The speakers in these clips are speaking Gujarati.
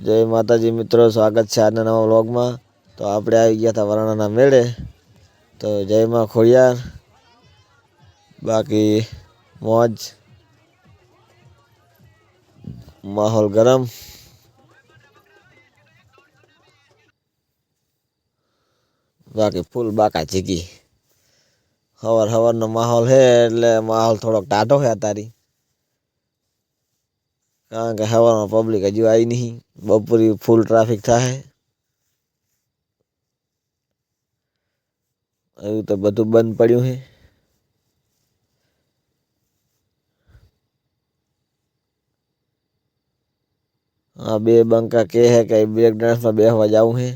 જય માતાજી મિત્રો, સ્વાગત છે આજના નવા વ્લોગમાં। તો આપણે આવી ગયા હતા વરાણાના મેળે। તો જય માં ખોડિયાર, બાકી મોજ, માહોલ ગરમ, બાકી ફૂલ બાકા ચીકી। હવાર હવારનો માહોલ છે એટલે માહોલ થોડોક ટાઢો છે તારી, કારણ કે હવારમાં પબ્લિક હજુ આવી નહીં। બપોરી ફૂલ ટ્રાફિક થાય, એવું તો બધું બંધ પડ્યું છે। આ બે બંકા કે હે કે બ્રેક ડાન્સમાં બેસવા જવું છે,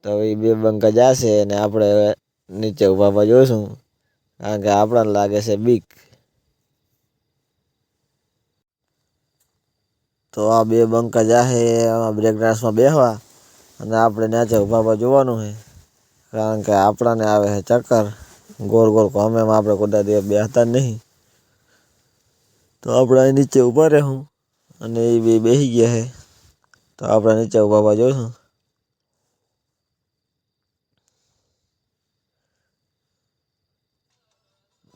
તો એ બે બંકા જશે અને આપણે નીચે ઊભા જોઈશું, કારણ કે આપણને લાગે છે બીક। તો આ બે બંકા જાહે બ્રેક ડાન્સમાં બેસવા, અને આપણે નીચે ઊભા જોવાનું છે, કારણ કે આપણાને આવે છે ચક્કર। ગોળ ગોળ કોમેમાં આપણે કોઈ દિવસ બેસતા જ નહીં, તો આપણે અહીં નીચે ઊભા રહેવું અને એ બે બેસી ગયા છે, તો આપણે નીચે ઊભા જોઈશું।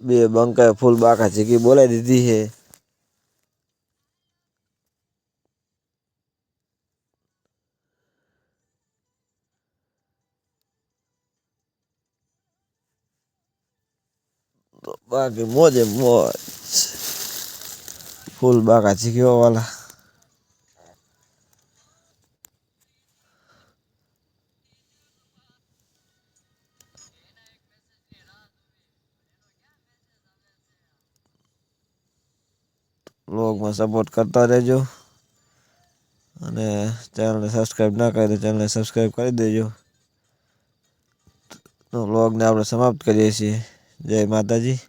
બે બંકાએ ફૂલ બાકા ચીકી બોલાવી દીધી છે। તો બાકી મોજે મોજ, ફૂલ બાકા ચીકીઓ વાલા। વ્લોગમાં સપોર્ટ કરતા રહેજો, અને ચેનલને સબસ્ક્રાઈબ ના કરી તો ચેનલને સબસ્ક્રાઈબ કરી દેજો। તો વ્લોગને આપણે સમાપ્ત કરીએ છીએ। જય માતાજી।